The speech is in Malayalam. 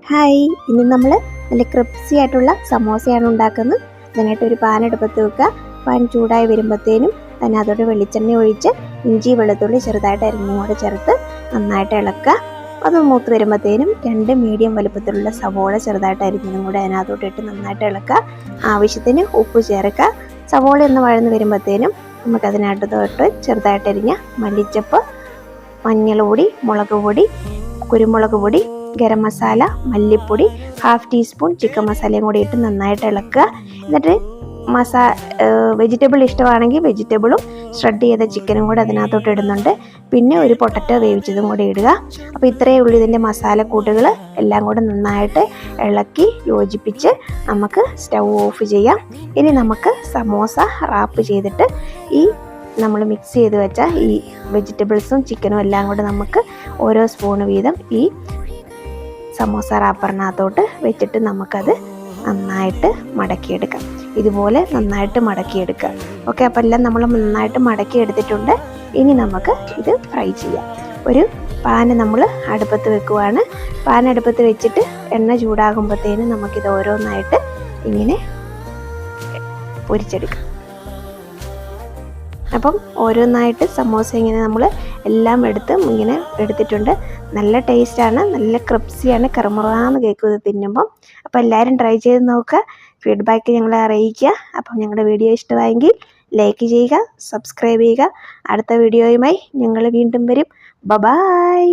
ഹായ്, ഇന്ന് നമ്മൾ നല്ല ക്രിപ്സി ആയിട്ടുള്ള സമോസയാണ് ഉണ്ടാക്കുന്നത്. അതിനായിട്ട് ഒരു പാൻ അടുപ്പത്ത് വെക്കുക. പാൻ ചൂടായി വരുമ്പോഴത്തേനും തന്നെ അതോടെ വെളിച്ചെണ്ണ ഒഴിച്ച് ഇഞ്ചി വെളുത്തുള്ളി ചെറുതായിട്ട് അരിഞ്ഞും കൂടെ ചേർത്ത് നന്നായിട്ട് ഇളക്കുക. അത് മൂത്ത് വരുമ്പോഴത്തേനും 2 മീഡിയം വലുപ്പത്തിലുള്ള സവോള ചെറുതായിട്ട് അരിഞ്ഞതും കൂടെ അതിനകത്തോട്ടിട്ട് നന്നായിട്ട് ഇളക്കുക. ആവശ്യത്തിന് ഉപ്പ് ചേർക്കുക. സവോള ഒന്ന് വഴന്ന് വരുമ്പോഴത്തേനും നമുക്കതിനകത്തോട്ട് ചെറുതായിട്ട് അരിഞ്ഞ മല്ലിച്ചപ്പ്, മഞ്ഞൾ പൊടി, മുളക് പൊടി, കുരുമുളക് പൊടി, ഗരം മസാല, മല്ലിപ്പൊടി, 1/2 ടീസ്പൂൺ ചിക്കൻ മസാലയും കൂടി ഇട്ട് നന്നായിട്ട് ഇളക്കുക. എന്നിട്ട് വെജിറ്റബിൾ ഇഷ്ടമാണെങ്കിൽ വെജിറ്റബിളും ഷ്രെഡ് ചെയ്ത ചിക്കനും കൂടെ അതിനകത്തോട്ട് ഇടുന്നുണ്ട്. പിന്നെ ഒരു പൊട്ടറ്റോ വേവിച്ചതും കൂടി ഇടുക. അപ്പോൾ ഇത്രയേ ഉള്ളൂ ഇതിൻ്റെ മസാലക്കൂട്ടുകൾ. എല്ലാം കൂടെ നന്നായിട്ട് ഇളക്കി യോജിപ്പിച്ച് നമുക്ക് സ്റ്റൗ ഓഫ് ചെയ്യാം. ഇനി നമുക്ക് സമോസ റാപ്പ് ചെയ്തിട്ട് ഈ നമ്മൾ മിക്സ് ചെയ്ത് വെച്ച ഈ വെജിറ്റബിൾസും ചിക്കനും എല്ലാം കൂടെ നമുക്ക് ഓരോ സ്പൂൺ വീതം ഈ സമോസ റാപ്പറിനകത്തോട്ട് വെച്ചിട്ട് നമുക്കത് നന്നായിട്ട് മടക്കിയെടുക്കാം. ഇതുപോലെ നന്നായിട്ട് മടക്കിയെടുക്കുക. ഓക്കെ, അപ്പോൾ എല്ലാം നമ്മൾ നന്നായിട്ട് മടക്കി എടുത്തിട്ടുണ്ട്. ഇനി നമുക്ക് ഇത് ഫ്രൈ ചെയ്യാം. ഒരു പാൻ നമ്മൾ അടുപ്പത്ത് വെക്കുവാണ്. പാൻ അടുപ്പത്ത് വെച്ചിട്ട് എണ്ണ ചൂടാകുമ്പോഴത്തേനും നമുക്കിത് ഓരോന്നായിട്ട് ഇങ്ങനെ പൊരിച്ചെടുക്കാം. അപ്പം ഓരോന്നായിട്ട് സമോസ ഇങ്ങനെ നമ്മൾ എല്ലാം ഇങ്ങനെ എടുത്തിട്ടുണ്ട്. നല്ല ടേസ്റ്റാണ്, നല്ല ക്രിപ്സിയാണ്, കറുമുറാന്ന് കേൾക്കും ഇത് തിന്നുമ്പം. അപ്പോൾ എല്ലാവരും ട്രൈ ചെയ്ത് നോക്കുക. ഫീഡ്ബാക്ക് ഞങ്ങളെ അറിയിക്കുക. അപ്പം ഞങ്ങളുടെ വീഡിയോ ഇഷ്ടമായെങ്കിൽ ലൈക്ക് ചെയ്യുക, സബ്സ്ക്രൈബ് ചെയ്യുക. അടുത്ത വീഡിയോയുമായി ഞങ്ങൾ വീണ്ടും വരും. ബൈ.